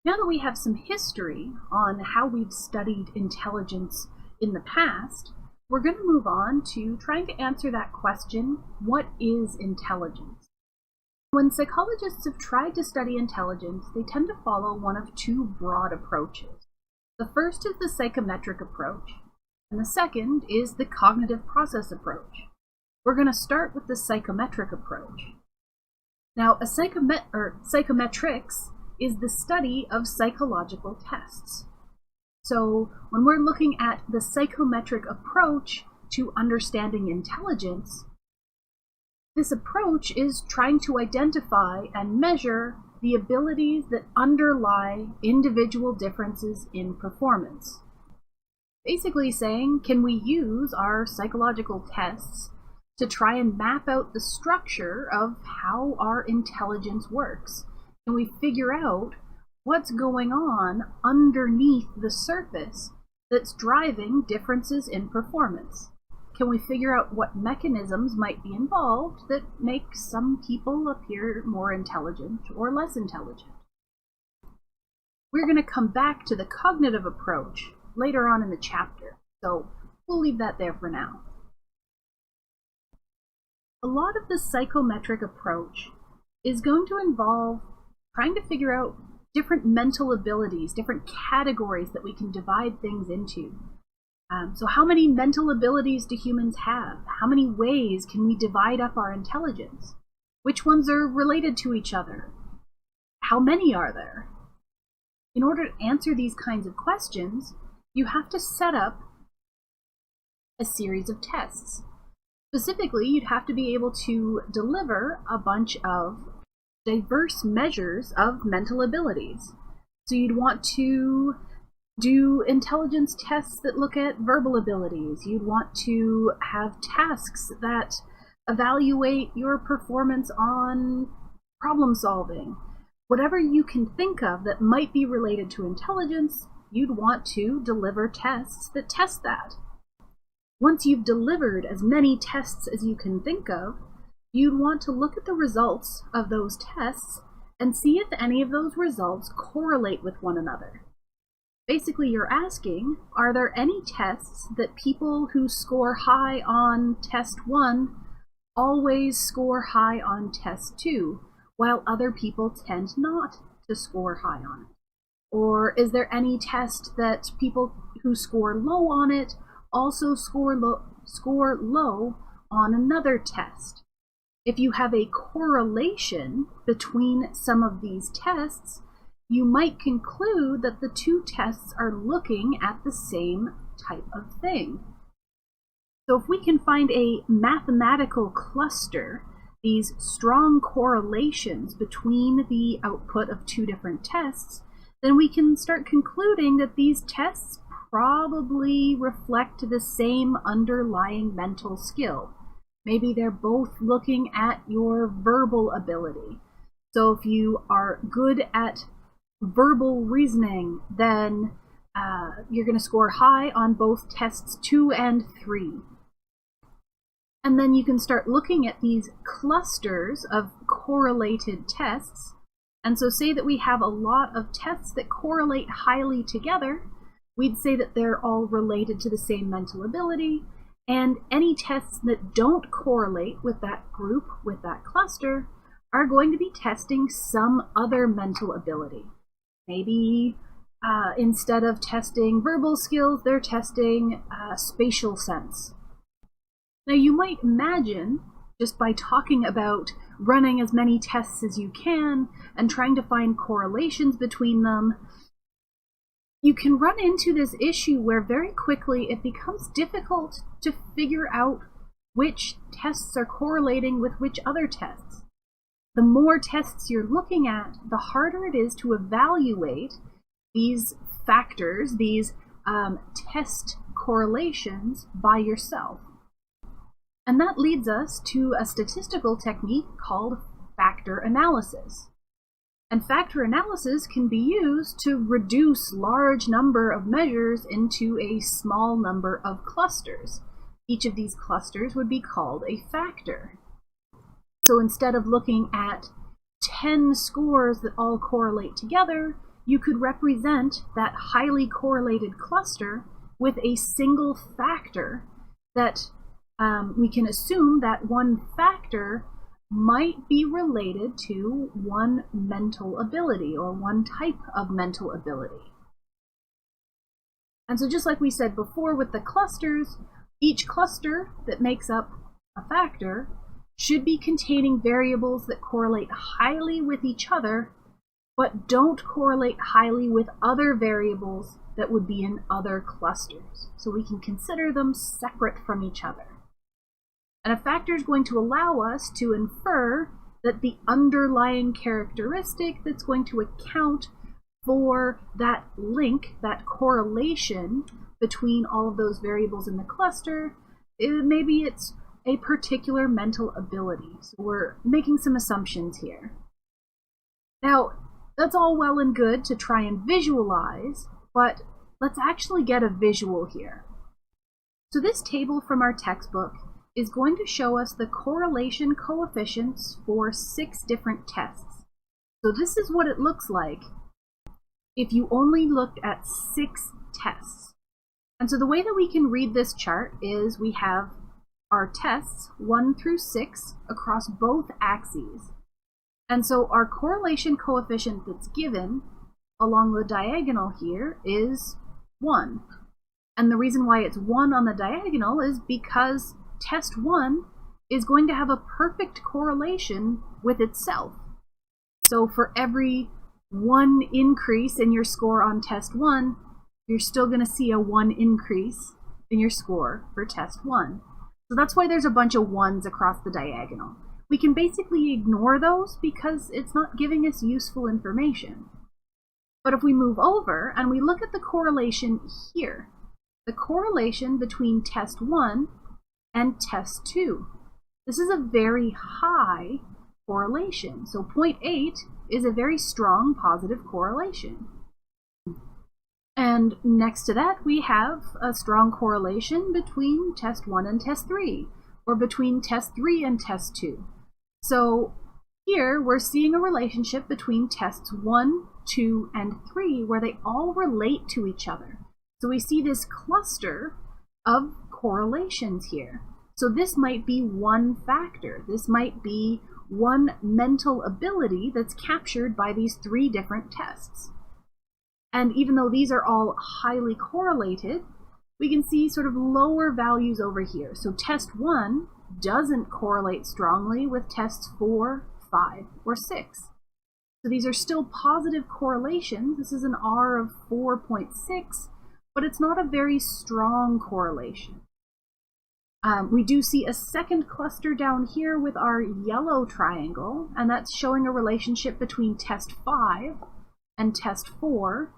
Now that we have some history on how we've studied intelligence in the past, we're going to move on to trying to answer that question, what is intelligence? When psychologists have tried to study intelligence, they tend to follow one of two broad approaches. The first is the psychometric approach, and the second is the cognitive process approach. We're going to start with the psychometric approach. Now, psychometrics is the study of psychological tests. So when we're looking at the psychometric approach to understanding intelligence, this approach is trying to identify and measure the abilities that underlie individual differences in performance. Basically saying, can we use our psychological tests to try and map out the structure of how our intelligence works? Can we figure out what's going on underneath the surface that's driving differences in performance? Can we figure out what mechanisms might be involved that make some people appear more intelligent or less intelligent? We're going to come back to the cognitive approach later on in the chapter, so we'll leave that there for now. A lot of the psychometric approach is going to involve trying to figure out different mental abilities, different categories that we can divide things into. So how many mental abilities do humans have? How many ways can we divide up our intelligence? Which ones are related to each other? How many are there? In order to answer these kinds of questions, you have to set up a series of tests. Specifically, you'd have to be able to deliver a bunch of diverse measures of mental abilities. So you'd want to do intelligence tests that look at verbal abilities. You'd want to have tasks that evaluate your performance on problem solving. Whatever you can think of that might be related to intelligence, you'd want to deliver tests that test that. Once you've delivered as many tests as you can think of, you'd want to look at the results of those tests and see if any of those results correlate with one another. Basically, you're asking, are there any tests that people who score high on test 1 always score high on test 2, while other people tend not to score high on it? Or is there any test that people who score low on it also score low on another test? If you have a correlation between some of these tests, you might conclude that the two tests are looking at the same type of thing. So if we can find a mathematical cluster, these strong correlations between the output of two different tests, then we can start concluding that these tests probably reflect the same underlying mental skill. Maybe they're both looking at your verbal ability. So if you are good at verbal reasoning, then you're going to score high on both tests 2 and 3. And then you can start looking at these clusters of correlated tests. And so say that we have a lot of tests that correlate highly together. We'd say that they're all related to the same mental ability. And any tests that don't correlate with that group, with that cluster, are going to be testing some other mental ability. Maybe instead of testing verbal skills, they're testing spatial sense. Now you might imagine, just by talking about running as many tests as you can and trying to find correlations between them, you can run into this issue where very quickly it becomes difficult to figure out which tests are correlating with which other tests. The more tests you're looking at, the harder it is to evaluate these factors, these test correlations by yourself. And that leads us to a statistical technique called factor analysis. And factor analysis can be used to reduce large number of measures into a small number of clusters. Each of these clusters would be called a factor. So instead of looking at 10 scores that all correlate together, you could represent that highly correlated cluster with a single factor that we can assume that one factor might be related to one mental ability or one type of mental ability. And so just like we said before with the clusters, each cluster that makes up a factor should be containing variables that correlate highly with each other, but don't correlate highly with other variables that would be in other clusters. So we can consider them separate from each other. And a factor is going to allow us to infer that the underlying characteristic that's going to account for that link, that correlation between all of those variables in the cluster, maybe it's a particular mental ability. So we're making some assumptions here. Now, that's all well and good to try and visualize, but let's actually get a visual here. So this table from our textbook is going to show us the correlation coefficients for 6 different tests. So this is what it looks like if you only looked at 6 tests. And so the way that we can read this chart is we have our tests 1 through 6 across both axes. And so our correlation coefficient that's given along the diagonal here is 1. And the reason why it's 1 on the diagonal is because test 1 is going to have a perfect correlation with itself. So for every 1 increase in your score on test 1, you're still going to see a 1 increase in your score for test 1. So that's why there's a bunch of 1s across the diagonal. We can basically ignore those because it's not giving us useful information. But if we move over and we look at the correlation here, the correlation between test 1 and test 2. This is a very high correlation. So 0.8 is a very strong positive correlation. And next to that, we have a strong correlation between test 1 and test 3, or between test 3 and test 2. So here we're seeing a relationship between tests 1, 2, and 3 where they all relate to each other. So we see this cluster of correlations here. So this might be one factor. This might be one mental ability that's captured by these 3 different tests. And even though these are all highly correlated, we can see sort of lower values over here. So test 1 doesn't correlate strongly with tests 4, 5, or 6. So these are still positive correlations. This is an R of 4.6, but it's not a very strong correlation. We do see a second cluster down here with our yellow triangle, and that's showing a relationship between test 5 and test 4,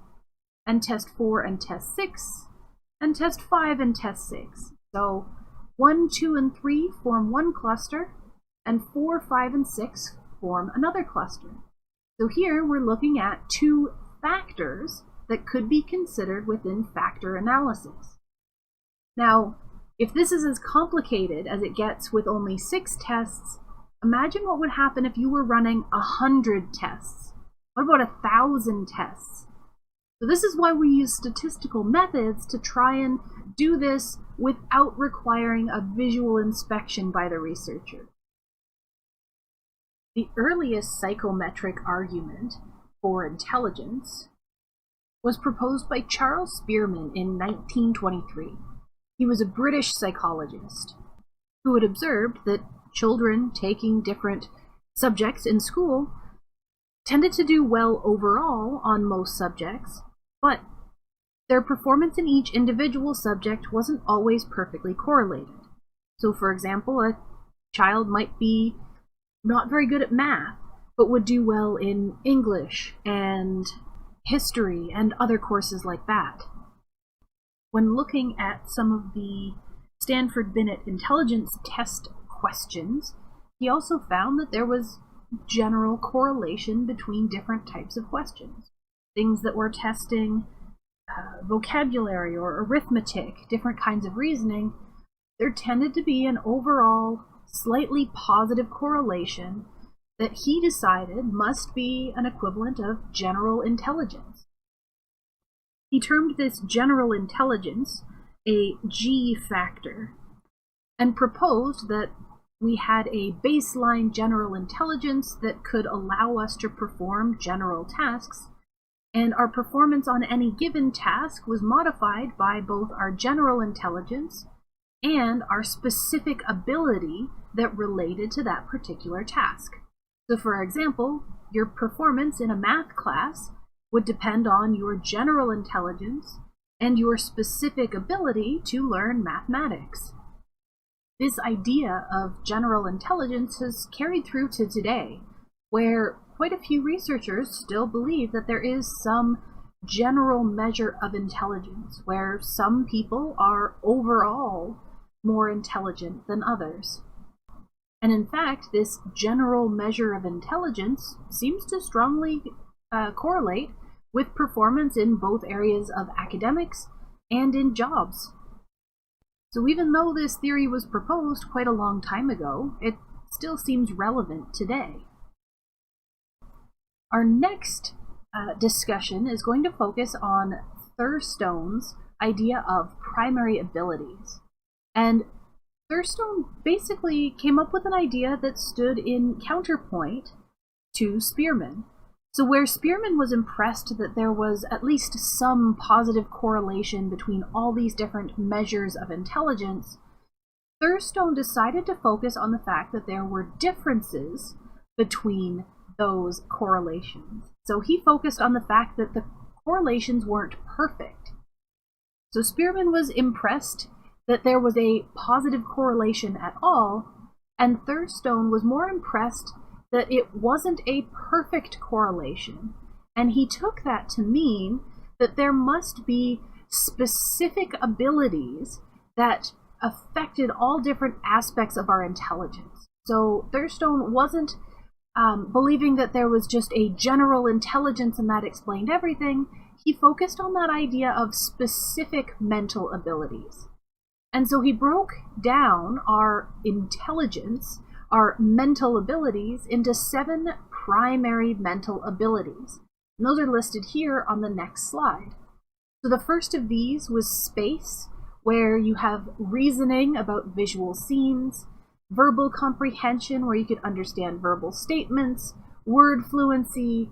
and test 4 and test 6, and test 5 and test 6. So 1, 2, and 3 form one cluster, and 4, 5, and 6 form another cluster. So here we're looking at 2 factors that could be considered within factor analysis. Now, if this is as complicated as it gets with only 6 tests, imagine what would happen if you were running 100 tests. What about 1,000 tests? So this is why we use statistical methods to try and do this without requiring a visual inspection by the researcher. The earliest psychometric argument for intelligence was proposed by Charles Spearman in 1923. He was a British psychologist who had observed that children taking different subjects in school tended to do well overall on most subjects, but their performance in each individual subject wasn't always perfectly correlated. So, for example, a child might be not very good at math, but would do well in English and history and other courses like that. When looking at some of the Stanford Binet intelligence test questions, he also found that there was general correlation between different types of questions. Things that were testing vocabulary or arithmetic, different kinds of reasoning, there tended to be an overall slightly positive correlation that he decided must be an equivalent of general intelligence. He termed this general intelligence a G factor, and proposed that we had a baseline general intelligence that could allow us to perform general tasks, and our performance on any given task was modified by both our general intelligence and our specific ability that related to that particular task. So for example, your performance in a math class would depend on your general intelligence and your specific ability to learn mathematics. This idea of general intelligence has carried through to today, where quite a few researchers still believe that there is some general measure of intelligence, where some people are overall more intelligent than others. And in fact, this general measure of intelligence seems to strongly correlate with performance in both areas of academics and in jobs. So even though this theory was proposed quite a long time ago, it still seems relevant today. Our next discussion is going to focus on Thurstone's idea of primary abilities. And Thurstone basically came up with an idea that stood in counterpoint to Spearman. So where Spearman was impressed that there was at least some positive correlation between all these different measures of intelligence, Thurstone decided to focus on the fact that there were differences between those correlations. So he focused on the fact that the correlations weren't perfect. So Spearman was impressed that there was a positive correlation at all, and Thurstone was more impressed that it wasn't a perfect correlation, and he took that to mean that there must be specific abilities that affected all different aspects of our intelligence. So Thurstone wasn't believing that there was just a general intelligence and that explained everything. He focused on that idea of specific mental abilities. And so he broke down our intelligence, our mental abilities, into 7 primary mental abilities. And those are listed here on the next slide. So the first of these was space, where you have reasoning about visual scenes, verbal comprehension, where you could understand verbal statements, word fluency,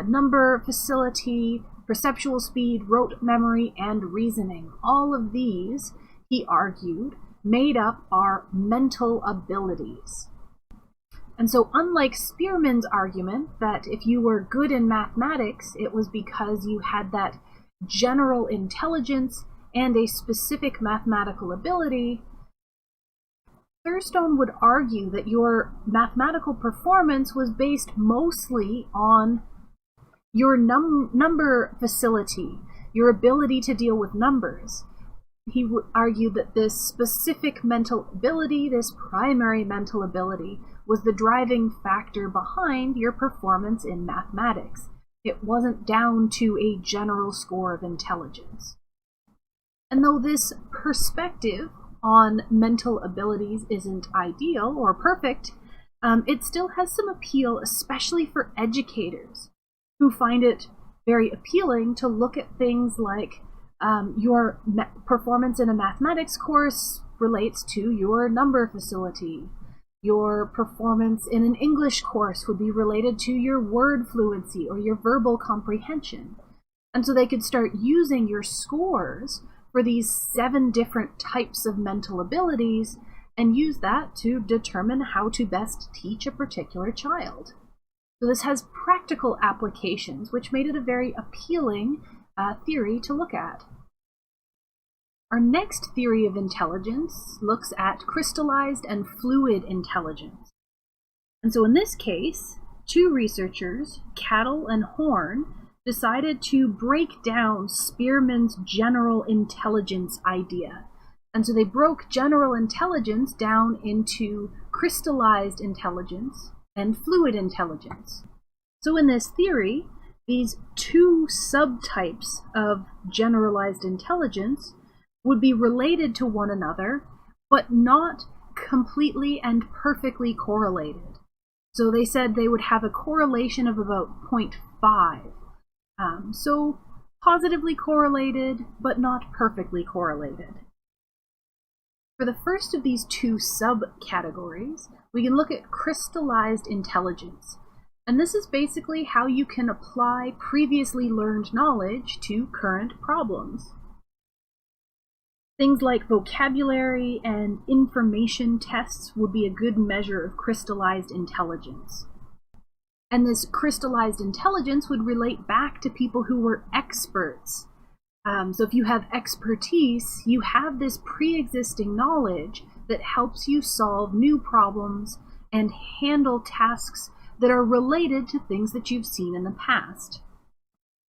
number facility, perceptual speed, rote memory, and reasoning. All of these, he argued, made up our mental abilities. And so unlike Spearman's argument that if you were good in mathematics, it was because you had that general intelligence and a specific mathematical ability, Thurstone would argue that your mathematical performance was based mostly on your number facility, your ability to deal with numbers. He would argue that this specific mental ability, this primary mental ability, was the driving factor behind your performance in mathematics. It wasn't down to a general score of intelligence. And though this perspective on mental abilities isn't ideal or perfect, it still has some appeal, especially for educators who find it very appealing to look at things like your performance in a mathematics course relates to your number facility. Your performance in an English course would be related to your word fluency or your verbal comprehension. And so they could start using your scores for these 7 different types of mental abilities and use that to determine how to best teach a particular child. So this has practical applications, which made it a very appealing theory to look at. Our next theory of intelligence looks at crystallized and fluid intelligence. And so in this case, 2 researchers, Carroll and Horn, decided to break down Spearman's general intelligence idea. And so they broke general intelligence down into crystallized intelligence and fluid intelligence. So in this theory, these 2 subtypes of generalized intelligence would be related to one another, but not completely and perfectly correlated. So they said they would have a correlation of about 0.5. So positively correlated, but not perfectly correlated. For the first of these two subcategories, we can look at crystallized intelligence. And this is basically how you can apply previously learned knowledge to current problems. Things like vocabulary and information tests would be a good measure of crystallized intelligence. And this crystallized intelligence would relate back to people who were experts. So if you have expertise, you have this pre-existing knowledge that helps you solve new problems and handle tasks that are related to things that you've seen in the past.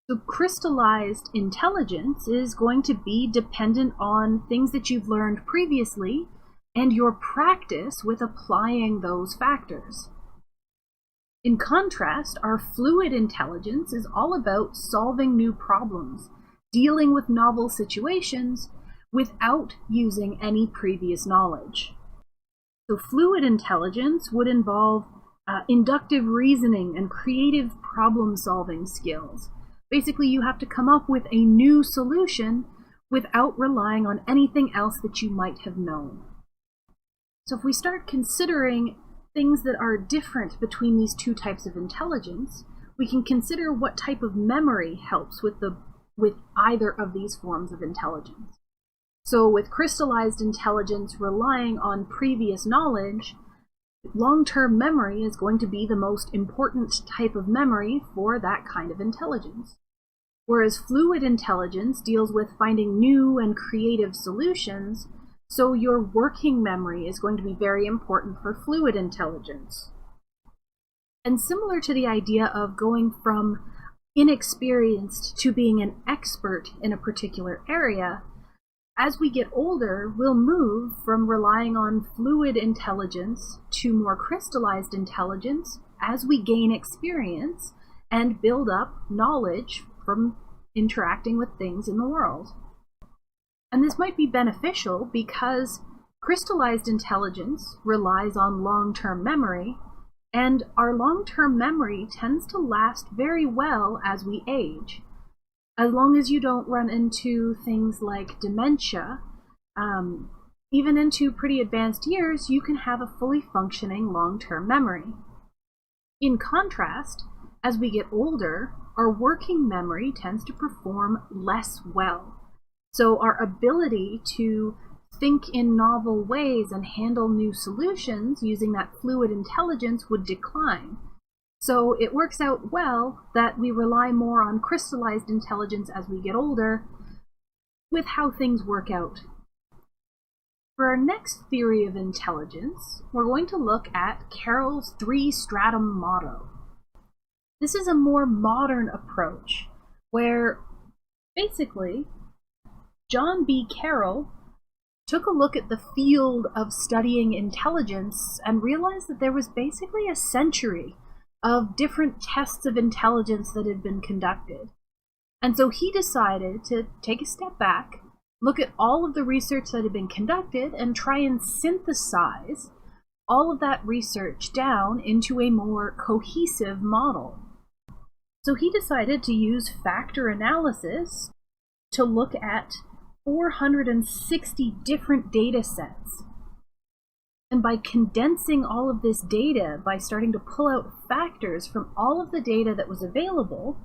So crystallized intelligence is going to be dependent on things that you've learned previously and your practice with applying those factors. In contrast, our fluid intelligence is all about solving new problems, dealing with novel situations without using any previous knowledge. So fluid intelligence would involve inductive reasoning and creative problem-solving skills. Basically, you have to come up with a new solution without relying on anything else that you might have known. So if we start considering things that are different between these two types of intelligence, we can consider what type of memory helps with either of these forms of intelligence. So with crystallized intelligence relying on previous knowledge, long-term memory is going to be the most important type of memory for that kind of intelligence. Whereas fluid intelligence deals with finding new and creative solutions, so your working memory is going to be very important for fluid intelligence. And similar to the idea of going from inexperienced to being an expert in a particular area, as we get older, we'll move from relying on fluid intelligence to more crystallized intelligence as we gain experience and build up knowledge from interacting with things in the world. And this might be beneficial because crystallized intelligence relies on long-term memory, and our long-term memory tends to last very well as we age. As long as you don't run into things like dementia, even into pretty advanced years, you can have a fully functioning long-term memory. In contrast, as we get older, our working memory tends to perform less well. So our ability to think in novel ways and handle new solutions using that fluid intelligence would decline. So it works out well that we rely more on crystallized intelligence as we get older with how things work out. For our next theory of intelligence, we're going to look at Carroll's Three-Stratum model. This is a more modern approach where basically John B. Carroll took a look at the field of studying intelligence and realized that there was basically a century of different tests of intelligence that had been conducted. And so he decided to take a step back, look at all of the research that had been conducted, and try and synthesize all of that research down into a more cohesive model. So he decided to use factor analysis to look at 460 different data sets. And by condensing all of this data, by starting to pull out factors from all of the data that was available,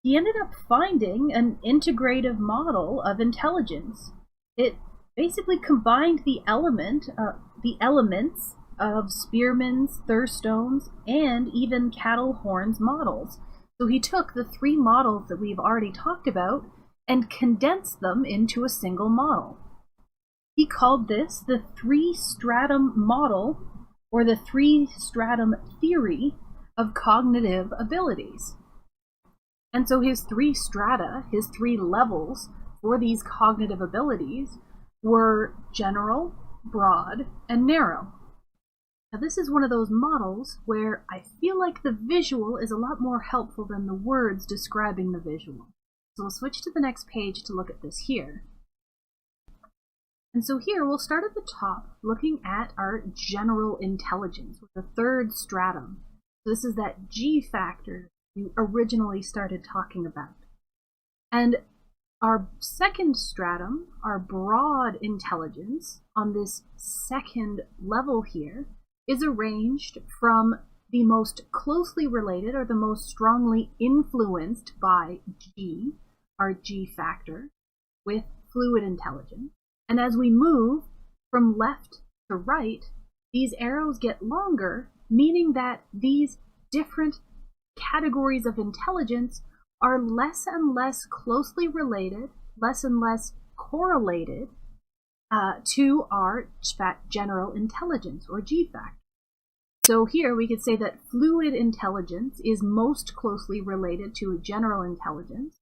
he ended up finding an integrative model of intelligence. It basically combined the elements of Spearman's, Thurstone's, and even Cattle-Horn's models. So he took the three models that we've already talked about and condensed them into a single model. He called this the Three-Stratum model, or the Three-Stratum theory of cognitive abilities. And so his three strata, his three levels for these cognitive abilities were general, broad, and narrow. Now this is one of those models where I feel like the visual is a lot more helpful than the words describing the visual. So we'll switch to the next page to look at this here. And so here we'll start at the top looking at our general intelligence with the third stratum. This is that G factor you originally started talking about. And our second stratum, our broad intelligence, on this second level here, is arranged from the most closely related or the most strongly influenced by G, our G factor, with fluid intelligence. And as we move from left to right, these arrows get longer, meaning that these different categories of intelligence are less and less closely related, less and less correlated to our general intelligence, or G factor. So here we could say that fluid intelligence is most closely related to a general intelligence,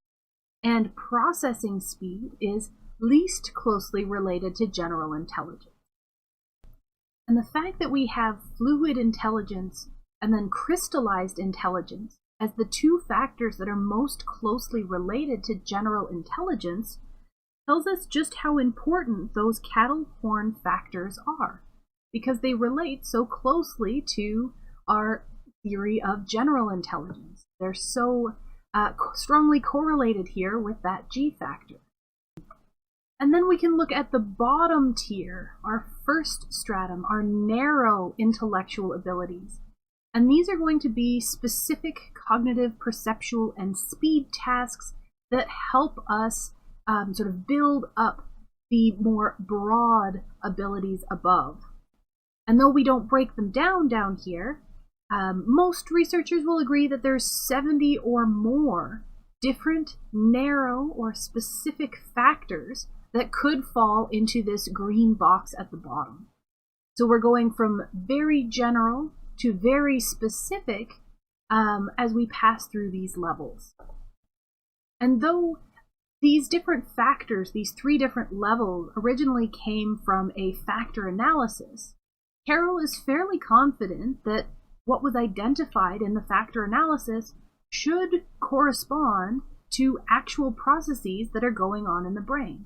and processing speed is least closely related to general intelligence. And the fact that we have fluid intelligence and then crystallized intelligence as the two factors that are most closely related to general intelligence tells us just how important those cattle horn factors are, because they relate so closely to our theory of general intelligence. They're so strongly correlated here with that G factor. And then we can look at the bottom tier, our first stratum, our narrow intellectual abilities. And these are going to be specific cognitive, perceptual, and speed tasks that help us sort of build up the more broad abilities above. And though we don't break them down here, most researchers will agree that there's 70 or more different narrow or specific factors that could fall into this green box at the bottom. So we're going from very general to very specific as we pass through these levels. And though these different factors, these three different levels, originally came from a factor analysis, Carroll is fairly confident that what was identified in the factor analysis should correspond to actual processes that are going on in the brain.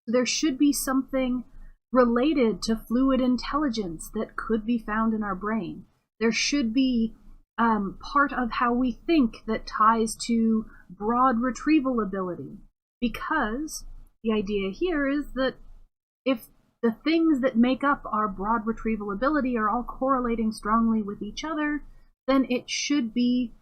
So there should be something related to fluid intelligence that could be found in our brain. There should be part of how we think that ties to broad retrieval ability, because the idea here is that if the things that make up our broad retrieval ability are all correlating strongly with each other, then it should be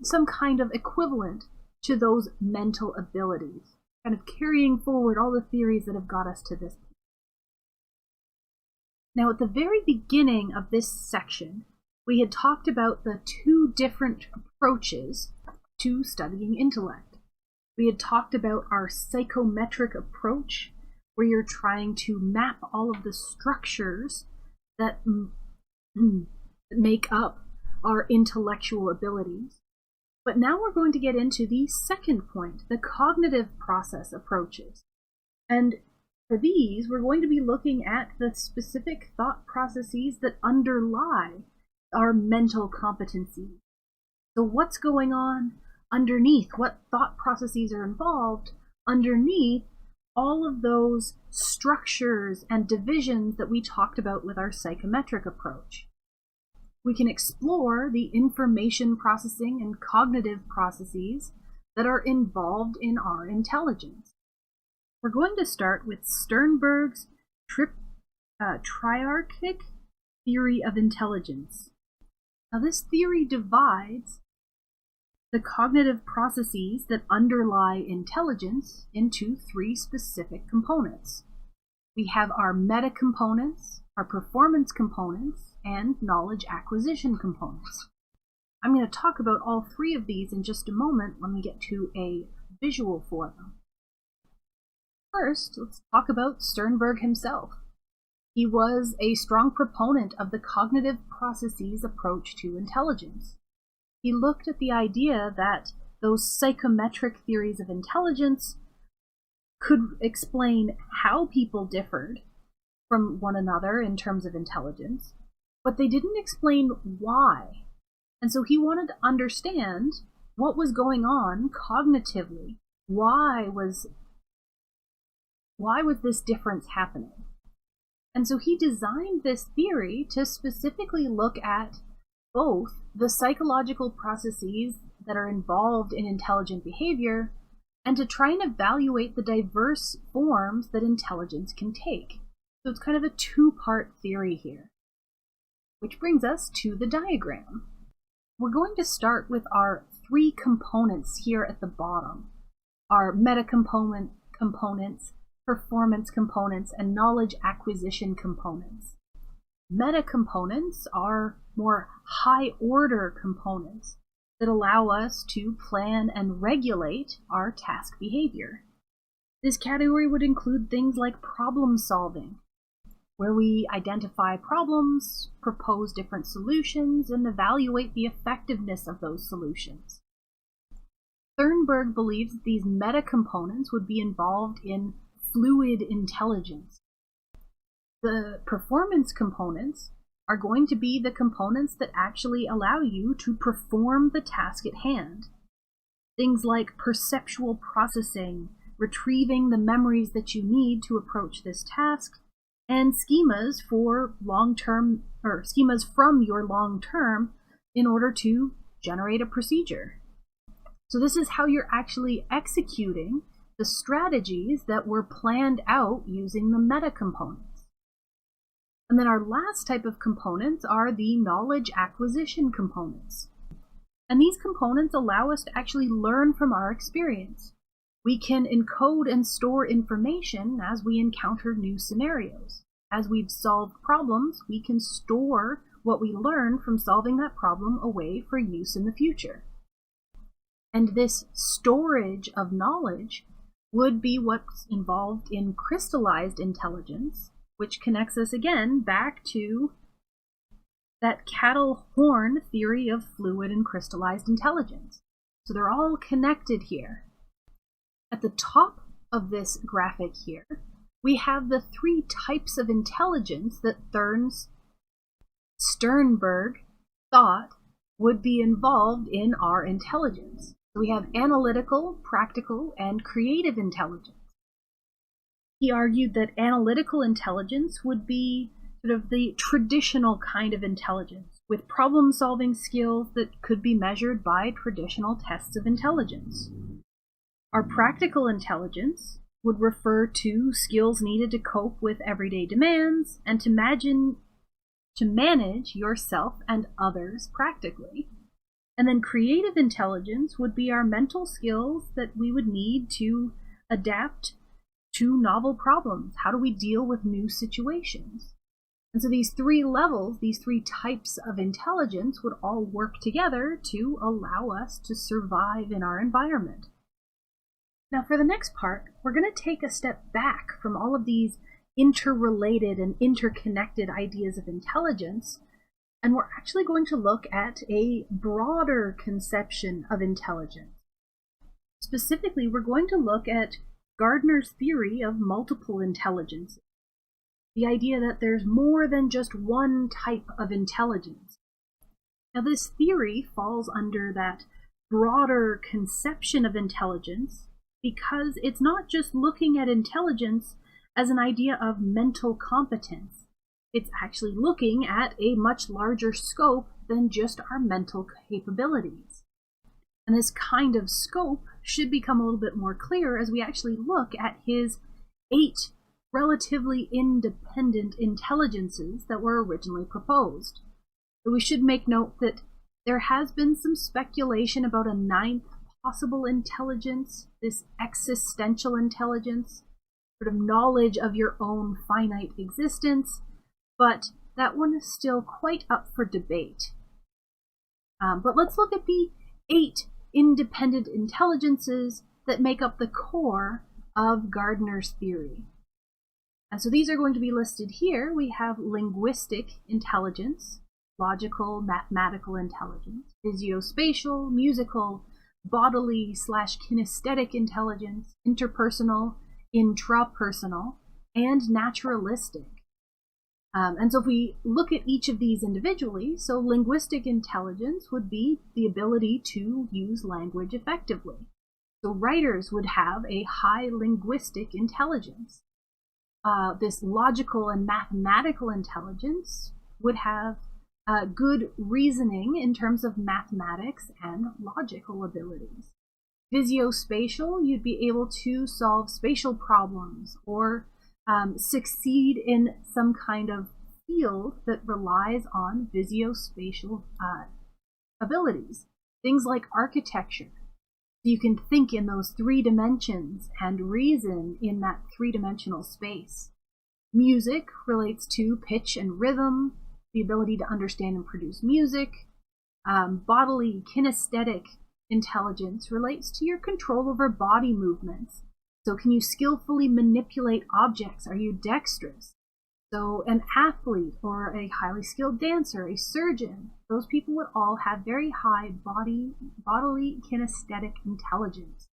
some kind of equivalent to those mental abilities, kind of carrying forward all the theories that have got us to this point. Now, at the very beginning of this section, we had talked about the two different approaches to studying intellect. We had talked about our psychometric approach, where you're trying to map all of the structures that make up our intellectual abilities. But now we're going to get into the second point, the cognitive process approaches. And for these, we're going to be looking at the specific thought processes that underlie our mental competency. So what's going on underneath? What thought processes are involved underneath all of those structures and divisions that we talked about with our psychometric approach? We can explore the information processing and cognitive processes that are involved in our intelligence. We're going to start with Sternberg's Triarchic theory of intelligence. Now, this theory divides the cognitive processes that underlie intelligence into three specific components. We have our meta components, our performance components, and knowledge acquisition components. I'm going to talk about all three of these in just a moment when we get to a visual for them. First, let's talk about Sternberg himself. He was a strong proponent of the cognitive processes approach to intelligence. He looked at the idea that those psychometric theories of intelligence could explain how people differed from one another in terms of intelligence, but they didn't explain why. And so he wanted to understand what was going on cognitively. Why was this difference happening? And so he designed this theory to specifically look at both the psychological processes that are involved in intelligent behavior and to try and evaluate the diverse forms that intelligence can take. So it's kind of a two-part theory here. Which brings us to the diagram. We're going to start with our three components here at the bottom. Our components, performance components, and knowledge acquisition components. Meta components are more high-order components that allow us to plan and regulate our task behavior. This category would include things like problem solving, where we identify problems, propose different solutions, and evaluate the effectiveness of those solutions. Thornburg believes that these meta-components would be involved in fluid intelligence. The performance components are going to be the components that actually allow you to perform the task at hand. Things like perceptual processing, retrieving the memories that you need to approach this task, and schemas from your long term in order to generate a procedure. So this is how you're actually executing the strategies that were planned out using the meta components. And then our last type of components are the knowledge acquisition components. And these components allow us to actually learn from our experience. We can encode and store information as we encounter new scenarios. As we've solved problems, we can store what we learn from solving that problem away for use in the future. And this storage of knowledge would be what's involved in crystallized intelligence, which connects us again back to that Carroll-Horn theory of fluid and crystallized intelligence. So they're all connected here. At the top of this graphic here, we have the three types of intelligence that Sternberg thought would be involved in our intelligence. So we have analytical, practical, and creative intelligence. He argued that analytical intelligence would be sort of the traditional kind of intelligence, with problem-solving skills that could be measured by traditional tests of intelligence. Our practical intelligence would refer to skills needed to cope with everyday demands and to manage yourself and others practically. And then creative intelligence would be our mental skills that we would need to adapt to novel problems. How do we deal with new situations? And so these three levels, these three types of intelligence would all work together to allow us to survive in our environment. Now for the next part, we're going to take a step back from all of these interrelated and interconnected ideas of intelligence, and we're actually going to look at a broader conception of intelligence. Specifically, we're going to look at Gardner's theory of multiple intelligences. The idea that there's more than just one type of intelligence. Now this theory falls under that broader conception of intelligence because it's not just looking at intelligence as an idea of mental competence. It's actually looking at a much larger scope than just our mental capabilities. And this kind of scope should become a little bit more clear as we actually look at his 8 relatively independent intelligences that were originally proposed. But we should make note that there has been some speculation about a 9th possible intelligence, this existential intelligence, sort of knowledge of your own finite existence, but that one is still quite up for debate. But let's look at the 8 independent intelligences that make up the core of Gardner's theory. And so these are going to be listed here. We have linguistic intelligence, logical, mathematical intelligence, physiospatial, musical, bodily/kinesthetic intelligence, interpersonal, intrapersonal, and naturalistic. And so if we look at each of these individually, so linguistic intelligence would be the ability to use language effectively. So writers would have a high linguistic intelligence. This logical and mathematical intelligence would have good reasoning in terms of mathematics and logical abilities. Visuospatial, you'd be able to solve spatial problems or succeed in some kind of field that relies on visuospatial abilities. Things like architecture. You can think in those 3 dimensions and reason in that 3-dimensional space. Music relates to pitch and rhythm, the ability to understand and produce music. Bodily, kinesthetic intelligence relates to your control over body movements. So can you skillfully manipulate objects? Are you dexterous? So an athlete or a highly skilled dancer, a surgeon, those people would all have very high bodily kinesthetic intelligence.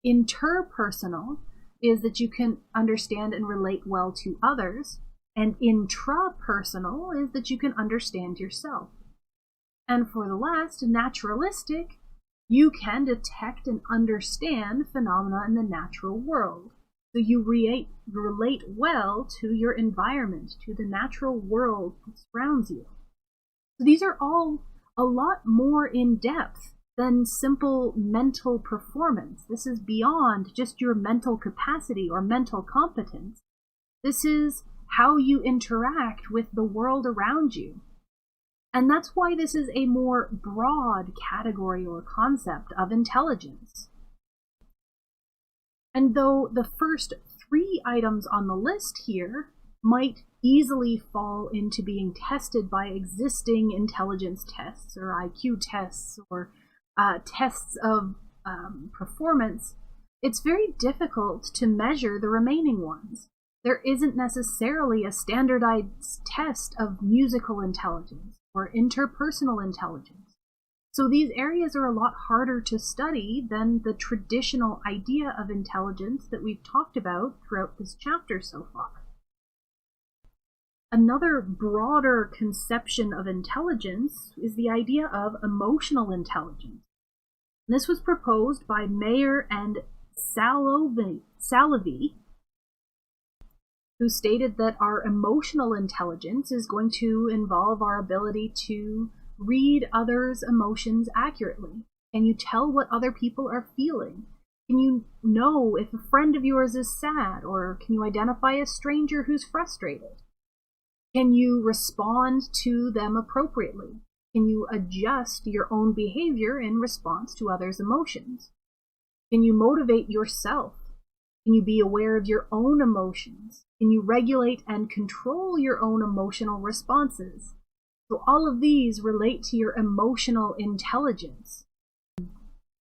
Interpersonal is that you can understand and relate well to others, and intrapersonal is that you can understand yourself. And for the last, naturalistic, you can detect and understand phenomena in the natural world. So you relate well to your environment, to the natural world that surrounds you. So these are all a lot more in depth than simple mental performance. This is beyond just your mental capacity or mental competence. This is how you interact with the world around you. And that's why this is a more broad category or concept of intelligence. And though the first 3 items on the list here might easily fall into being tested by existing intelligence tests or IQ tests or tests of performance, it's very difficult to measure the remaining ones. There isn't necessarily a standardized test of musical intelligence or interpersonal intelligence. So these areas are a lot harder to study than the traditional idea of intelligence that we've talked about throughout this chapter so far. Another broader conception of intelligence is the idea of emotional intelligence. This was proposed by Mayer and Salovey, who stated that our emotional intelligence is going to involve our ability to read others' emotions accurately. Can you tell what other people are feeling? Can you know if a friend of yours is sad, or can you identify a stranger who's frustrated? Can you respond to them appropriately? Can you adjust your own behavior in response to others' emotions? Can you motivate yourself? Can you be aware of your own emotions? Can you regulate and control your own emotional responses? So all of these relate to your emotional intelligence.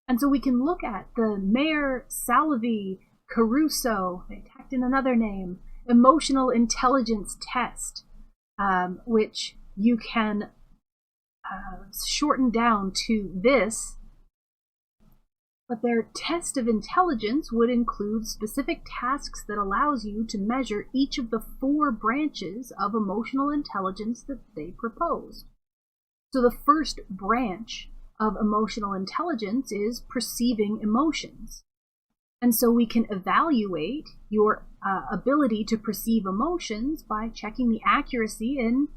And so we can look at the Mayer, Salovey, Caruso, they tacked in another name, emotional intelligence test, which you can shorten down to this. But their test of intelligence would include specific tasks that allows you to measure each of the 4 branches of emotional intelligence that they proposed. So the first branch of emotional intelligence is perceiving emotions. And so we can evaluate your ability to perceive emotions by checking the accuracy in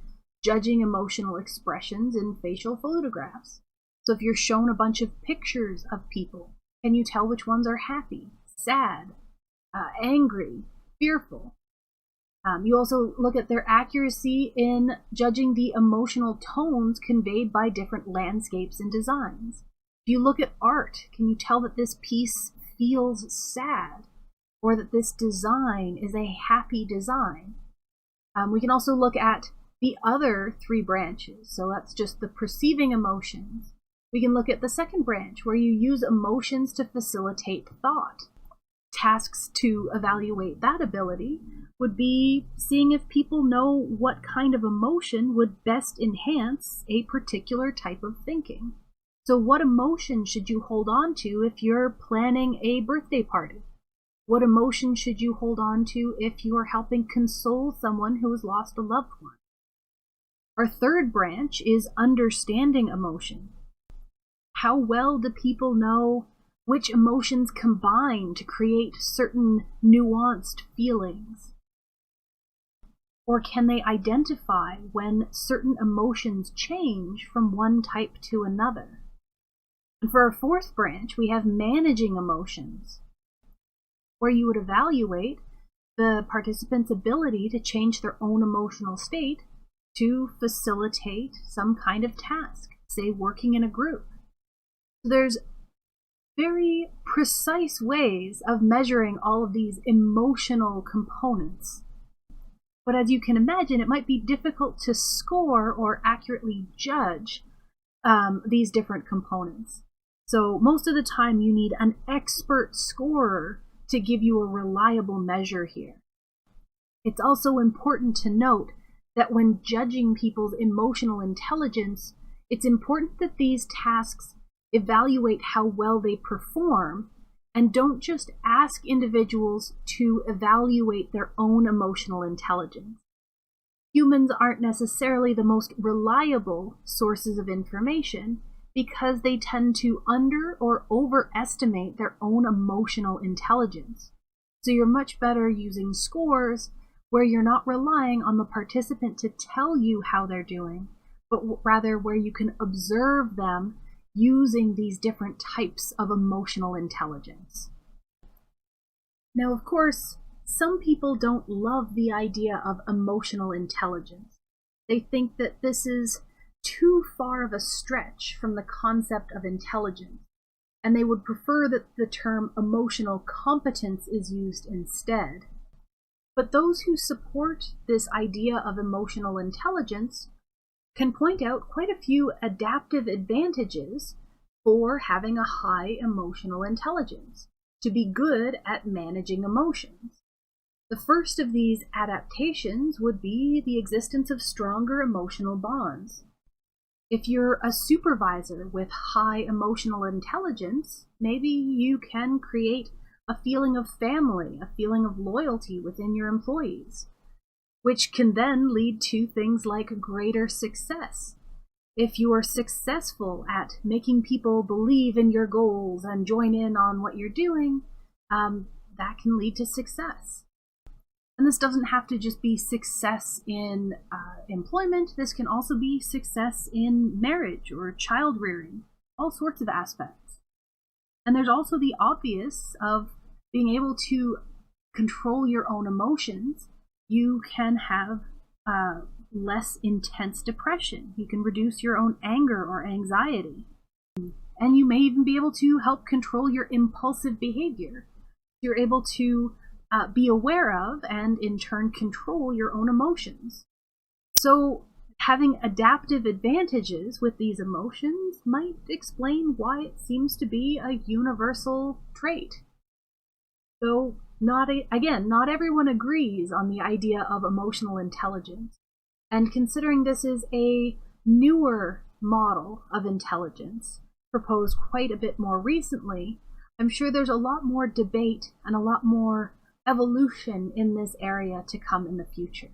judging emotional expressions in facial photographs. So if you're shown a bunch of pictures of people, can you tell which ones are happy, sad, angry, fearful? You also look at their accuracy in judging the emotional tones conveyed by different landscapes and designs. If you look at art, can you tell that this piece feels sad, or that this design is a happy design? We can also look at the other 3 branches. So that's just the perceiving emotions. We can look at the second branch, where you use emotions to facilitate thought. Tasks to evaluate that ability would be seeing if people know what kind of emotion would best enhance a particular type of thinking. So what emotion should you hold on to if you're planning a birthday party? What emotion should you hold on to if you are helping console someone who has lost a loved one? Our third branch is understanding emotion. How well do people know which emotions combine to create certain nuanced feelings? Or can they identify when certain emotions change from one type to another? And for our fourth branch, we have managing emotions, where you would evaluate the participant's ability to change their own emotional state to facilitate some kind of task, say working in a group. So there's very precise ways of measuring all of these emotional components. But as you can imagine, it might be difficult to score or accurately judge these different components. So most of the time you need an expert scorer to give you a reliable measure here. It's also important to note that when judging people's emotional intelligence, it's important that these tasks evaluate how well they perform and don't just ask individuals to evaluate their own emotional intelligence. Humans aren't necessarily the most reliable sources of information because they tend to under or overestimate their own emotional intelligence. So you're much better using scores where you're not relying on the participant to tell you how they're doing, but rather where you can observe them using these different types of emotional intelligence. Now, of course, some people don't love the idea of emotional intelligence. They think that this is too far of a stretch from the concept of intelligence, and they would prefer that the term emotional competence is used instead. But those who support this idea of emotional intelligence can point out quite a few adaptive advantages for having a high emotional intelligence, to be good at managing emotions. The first of these adaptations would be the existence of stronger emotional bonds. If you're a supervisor with high emotional intelligence, maybe you can create a feeling of family, a feeling of loyalty within your employees, which can then lead to things like greater success. If you are successful at making people believe in your goals and join in on what you're doing, that can lead to success. And this doesn't have to just be success in employment. This can also be success in marriage or child rearing, all sorts of aspects. And there's also the obvious of being able to control your own emotions. You can have less intense depression. You can reduce your own anger or anxiety. And you may even be able to help control your impulsive behavior. You're able to be aware of and in turn control your own emotions. So having adaptive advantages with these emotions might explain why it seems to be a universal trait. Though not everyone agrees on the idea of emotional intelligence. And considering this is a newer model of intelligence, proposed quite a bit more recently, I'm sure there's a lot more debate and a lot more evolution in this area to come in the future.